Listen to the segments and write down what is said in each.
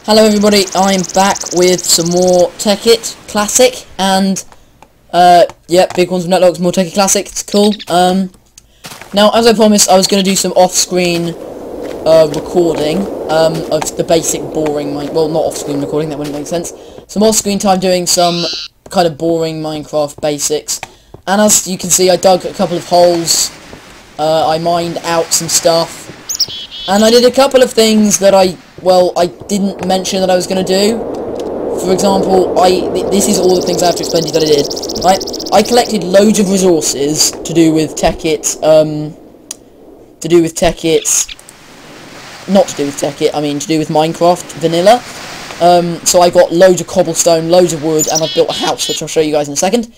Hello everybody, I'm back with some more Tekkit Classic, and, yeah, big ones from Netlocks, more Tekkit Classic, it's cool. Now, as I promised, I was going to do some off-screen, recording, of the basic boring well, not off-screen recording, that wouldn't make sense. Some off-screen time doing some kind of boring Minecraft basics, and as you can see, I dug a couple of holes, I mined out some stuff, and I did a couple of things that I didn't mention that I was going to do. For example, this is all the things I have to explain to you that I did. Right? I collected loads of resources to do with Tekkit, not to do with Tekkit, I mean to do with Minecraft Vanilla. So I got loads of cobblestone, loads of wood, and I've built a house, which I'll show you guys in a second.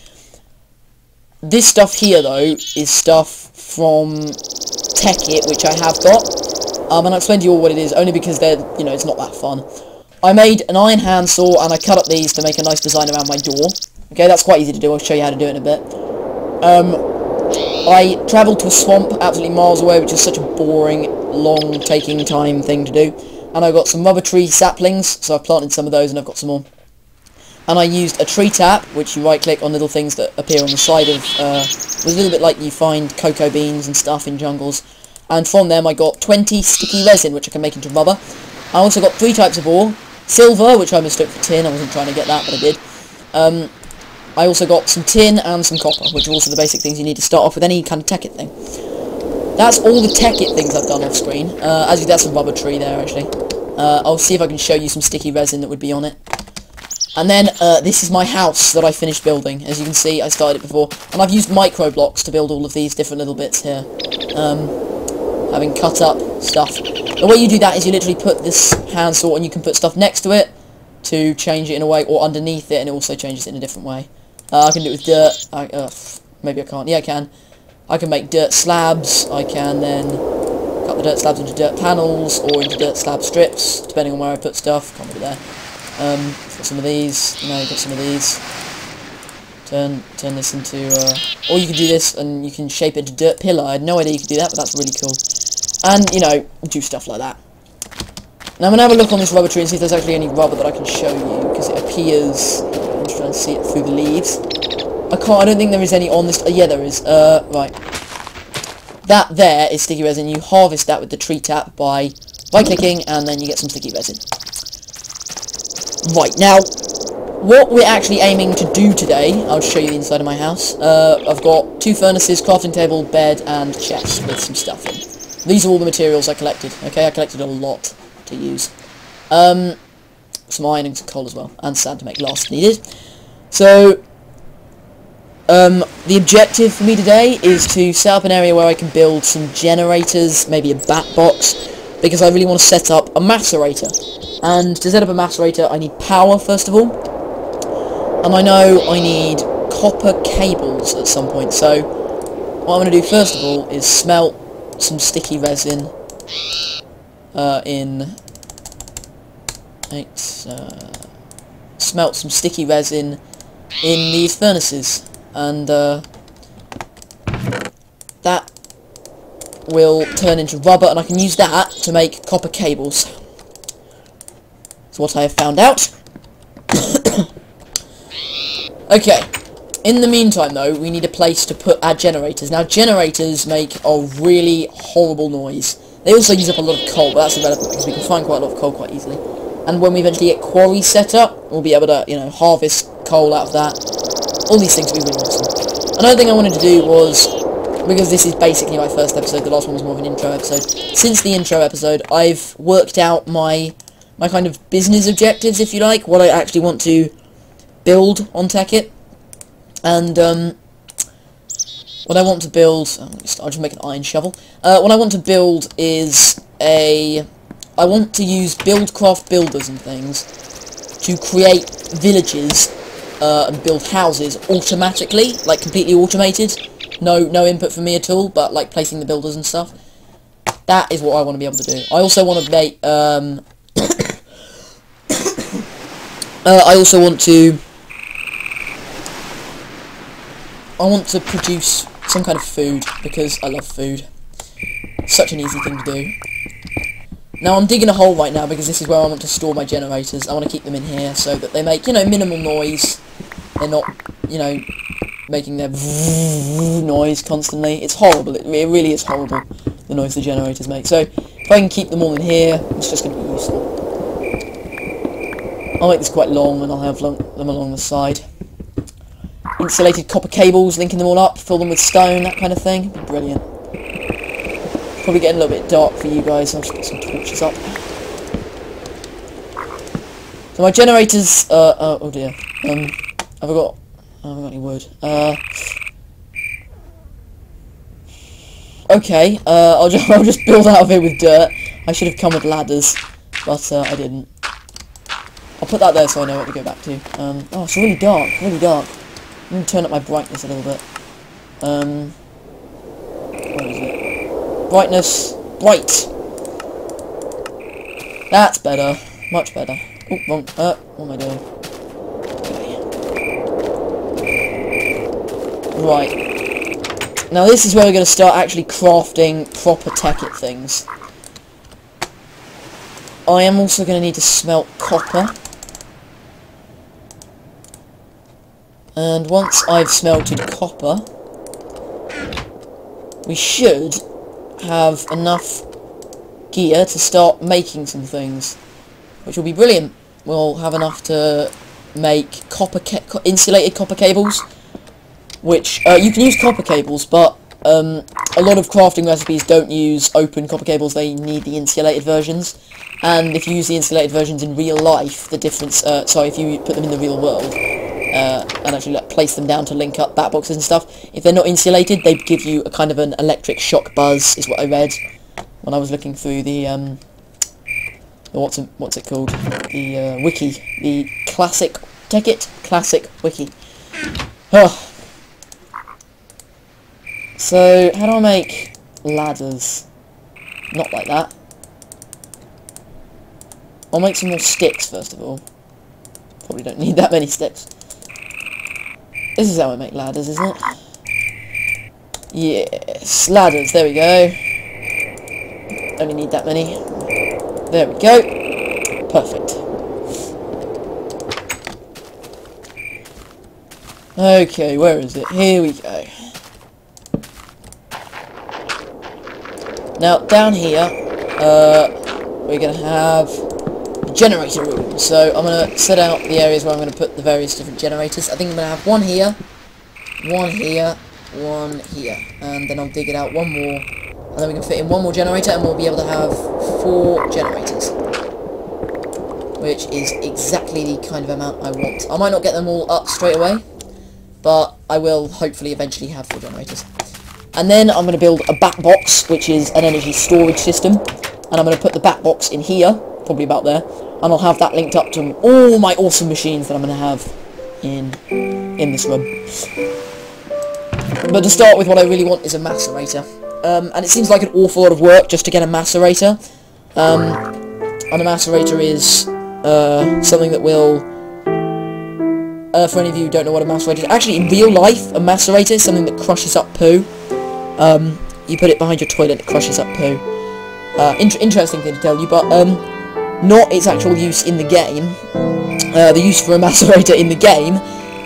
This stuff here, though, is stuff from Tekkit, which I have got. And I'll explain to you all what it is, only because it's not that fun. I made an iron handsaw, and I cut up these to make a nice design around my door. Okay, that's quite easy to do, I'll show you how to do it in a bit. I travelled to a swamp absolutely miles away, which is such a boring, long, taking time thing to do. And I got some rubber tree saplings, so I've planted some of those, and I've got some more. And I used a tree tap, which you right-click on little things that appear on the side of, it was a little bit like you find cocoa beans and stuff in jungles. And from them I got 20 sticky resin, which I can make into rubber. I also got 3 types of ore. Silver, which I mistook for tin, I wasn't trying to get that, but I did. I also got some tin and some copper, which are also the basic things you need to start off with any kind of Tekkit thing. That's all the Tekkit things I've done off screen. As you that's a rubber tree there, actually. I'll see if I can show you some sticky resin that would be on it. And then, this is my house that I finished building. As you can see, I started it before. And I've used micro blocks to build all of these different little bits here. Having cut up stuff. The way you do that is you literally put this handsaw and you can put stuff next to it to change it in a way, or underneath it, and it also changes it in a different way. I can do it with dirt. Maybe I can't. Yeah, I can. I can make dirt slabs. I can then cut the dirt slabs into dirt panels or into dirt slab strips, depending on where I put stuff. Can't be there. Got some of these. Got some of these. Turn this into, or you can do this and you can shape it into dirt pillar. I had no idea you could do that, but that's really cool. And, do stuff like that. Now I'm going to have a look on this rubber tree and see if there's actually any rubber that I can show you, because it appears, I'm just trying to see it through the leaves. I don't think there is any on this, yeah there is, right. That there is sticky resin. You harvest that with the tree tap by right-clicking, and then you get some sticky resin. Right, now, what we're actually aiming to do today, I'll show you the inside of my house. I've got 2 furnaces, crafting table, bed, and chest with some stuff in. These are all the materials I collected. Okay, I collected a lot to use. Some iron and some coal as well, and sand to make glass needed. So, the objective for me today is to set up an area where I can build some generators, maybe a bat box, because I really want to set up a macerator. And to set up a macerator, I need power first of all. And I know I need copper cables at some point, so what I'm going to do first of all is smelt some sticky resin smelt some sticky resin in these furnaces, and that will turn into rubber, and I can use that to make copper cables. That's what I have found out. Okay, in the meantime though, we need a place to put our generators. Now generators make a really horrible noise. They also use up a lot of coal, but that's irrelevant because we can find quite a lot of coal quite easily. And when we eventually get quarries set up, we'll be able to, harvest coal out of that. All these things will be really awesome. Another thing I wanted to do was, because this is basically my first episode, the last one was more of an intro episode. Since the intro episode, I've worked out my kind of business objectives, if you like, what I actually want to build on Tekkit, and what I want to build, I'll just make an iron shovel. What I want to build is I want to use buildcraft builders and things to create villages and build houses automatically, like completely automated, no input from me at all, but like placing the builders and stuff. That is what I want to be able to do. I also want to make I want to produce some kind of food, because I love food. It's such an easy thing to do. Now I'm digging a hole right now because this is where I want to store my generators. I want to keep them in here so that they make, you know, minimal noise. They're not, you know, making their noise constantly. It's horrible. It really is horrible, the noise the generators make. So if I can keep them all in here, it's just going to be useful. I'll make this quite long and I'll have them along the side. Insulated copper cables, linking them all up, fill them with stone, that kind of thing. Brilliant. Probably getting a little bit dark for you guys. I'll just get some torches up. So my generators, oh dear. I haven't got any wood. Okay, I'll just build out of it with dirt. I should have come with ladders, but I didn't. I'll put that there so I know what to go back to. Oh, it's really dark, really dark. I'm going to turn up my brightness a little bit. Where is it? Brightness. Bright. That's better. Much better. Oh, wrong. What am I doing? Okay. Right. Now this is where we're going to start actually crafting proper Tekkit things. I am also going to need to smelt copper. And once I've smelted copper, we should have enough gear to start making some things, which will be brilliant. We'll have enough to make insulated copper cables, which you can use copper cables, but a lot of crafting recipes don't use open copper cables. They need the insulated versions, and if you use the insulated versions in real life, the difference, if you put them in the real world, and actually place them down to link up bat boxes and stuff, if they're not insulated, they give you a kind of an electric shock buzz, is what I read when I was looking through the what's it called, the wiki, the classic Tekkit classic wiki. So how do I make ladders? Not like that. I'll make some more sticks first of all. Probably don't need that many sticks. This is how I make ladders, isn't it? Yes, ladders, there we go. Only need that many. There we go. Perfect. Okay, where is it? Here we go. Now, down here, we're going to have a generator room. So I'm going to set out the areas where I'm going to put the various different generators. I think I'm going to have one here, one here, one here. And then I'll dig it out one more. And then we can fit in one more generator and we'll be able to have 4 generators. Which is exactly the kind of amount I want. I might not get them all up straight away, but I will hopefully eventually have 4 generators. And then I'm going to build a bat box, which is an energy storage system. And I'm going to put the bat box in here, probably about there. And I'll have that linked up to all my awesome machines that I'm going to have in this room. But to start with, what I really want is a macerator. And it seems like an awful lot of work just to get a macerator. And a macerator is something that will... for any of you who don't know what a macerator is, actually in real life, a macerator is something that crushes up poo. You put it behind your toilet, it crushes up poo. Interesting thing to tell you, but not its actual use in the game. The use for a macerator in the game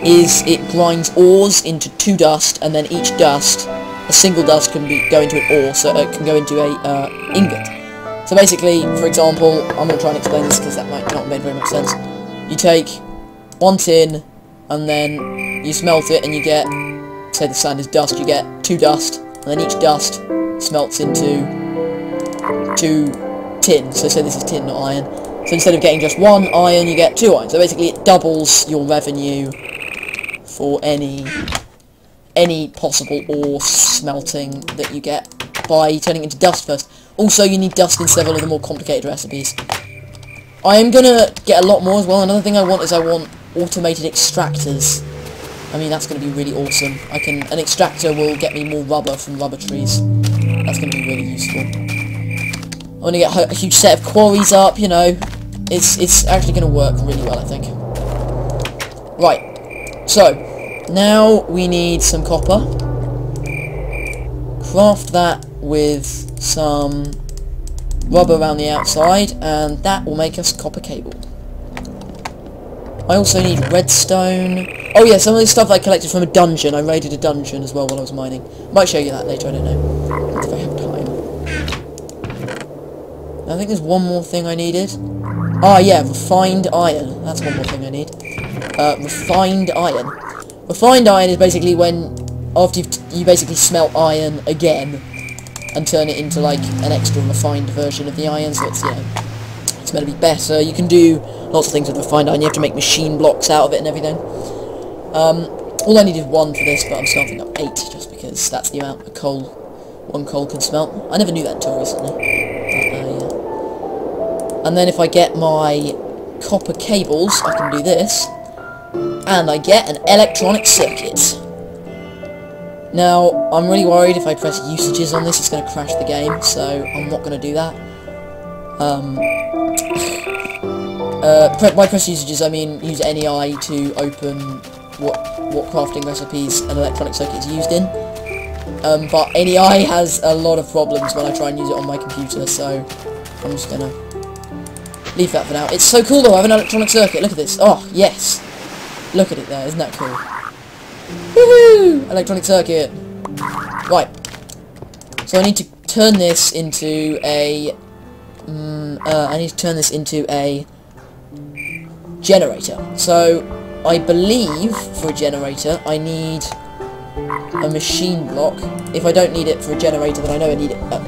is it grinds ores into 2 dust, and then each dust, a single dust can go into an ore, so it can go into a ingot. So basically, for example, I'm going to try and explain this because that might not make very much sense. You take 1 tin, and then you smelt it, and you get, say the sand is dust, you get 2 dust, and then each dust smelts into 2 tin. So say this is tin, not iron. So instead of getting just 1 iron, you get 2 iron. So basically it doubles your revenue for any possible ore smelting that you get by turning it into dust first. Also, you need dust in several of the more complicated recipes. I am going to get a lot more as well. Another thing I want is automated extractors. I mean, that's going to be really awesome. An extractor will get me more rubber from rubber trees. That's going to be really useful. I'm going to get a huge set of quarries up, you know. It's actually going to work really well, I think. Right. So, now we need some copper. Craft that with some rubber around the outside, and that will make us copper cable. I also need redstone. Oh yeah, some of the stuff I collected from a dungeon. I raided a dungeon as well while I was mining. Might show you that later, I don't know. If I have time. I think there's one more thing I needed. Ah yeah, refined iron. That's one more thing I need. Refined iron. Refined iron is basically when, after you basically smelt iron again, and turn it into like an extra refined version of the iron, so it's, you know, it's meant to be better. You can do lots of things with refined iron. You have to make machine blocks out of it and everything. All I needed 1 for this, but I'm smelting up 8 just because that's the amount of coal 1 coal can smelt. I never knew that until recently. But, yeah. And then if I get my copper cables, I can do this, and I get an electronic circuit. Now, I'm really worried if I press usages on this, it's going to crash the game, so I'm not going to do that. By press usages, I mean use NEI to open what crafting recipes an electronic circuit is used in. But NEI has a lot of problems when I try and use it on my computer, so I'm just going to leave that for now. It's so cool though, I have an electronic circuit, look at this. Oh, yes. Look at it there, isn't that cool? Woohoo! Electronic circuit. Right. So I need to turn this into a... generator. So I believe for a generator I need a machine block. If I don't need it for a generator, then I know I need it. But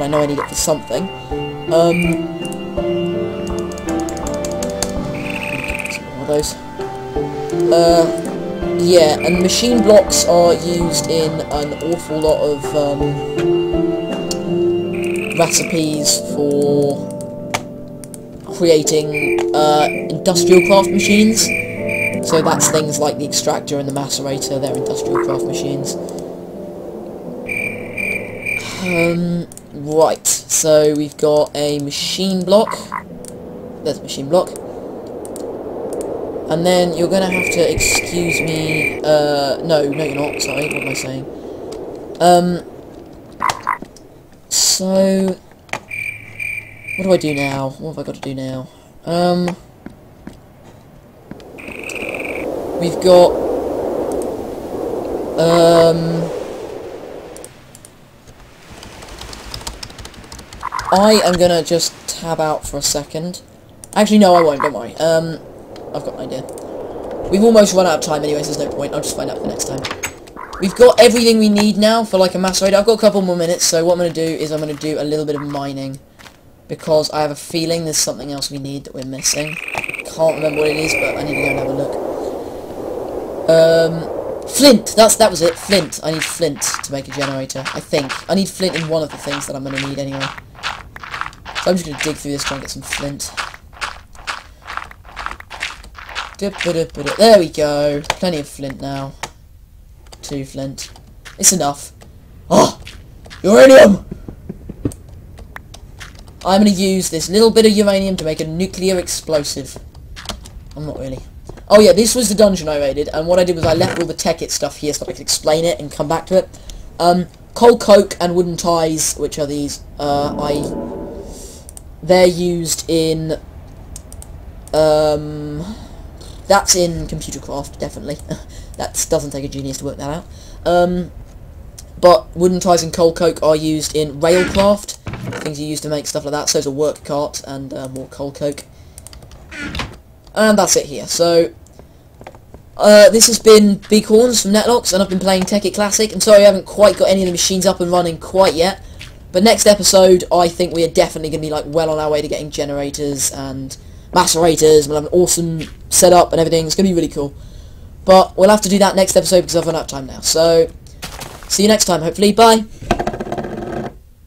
I know I need it for something. Some of those. Yeah, and machine blocks are used in an awful lot of recipes for creating industrial craft machines. So that's things like the extractor and the macerator, they're industrial craft machines. Right, so we've got a machine block. There's a machine block. And then you're going to have to excuse me, no you're not, sorry, what am I saying? So, what do I do now? What have I got to do now? We've got, I am going to just tab out for a second. Actually, no, I won't, don't worry. I've got an idea. We've almost run out of time anyway, so there's no point. I'll just find out for next time. We've got everything we need now for like a macerator. I've got a couple more minutes, so what I'm going to do is I'm going to do a little bit of mining. Because I have a feeling there's something else we need that we're missing. Can't remember what it is, but I need to go and have a look. Flint! That was it, flint. I need flint to make a generator, I think. I need flint in one of the things that I'm going to need anyway. So I'm just going to dig through this, try and get some flint. There we go. Plenty of flint now. 2 flint. It's enough. Oh! Uranium! I'm going to use this little bit of uranium to make a nuclear explosive. I'm not really. Oh yeah, this was the dungeon I raided, and what I did was I left all the Tekkit stuff here so I could explain it and come back to it. Coal coke and wooden ties, which are these, they're used in, that's in computer craft, definitely. That doesn't take a genius to work that out. But wooden ties and coal coke are used in railcraft, things you use to make stuff like that. So is a work cart and more coal coke. And that's it here. So this has been Bighorns from Netlocks, and I've been playing Tekkit Classic. And sorry I haven't quite got any of the machines up and running quite yet. But next episode, I think we are definitely going to be like well on our way to getting generators and macerators. We'll have an awesome setup and everything. It's going to be really cool. But we'll have to do that next episode because I've run out of time now. So, see you next time, hopefully. Bye!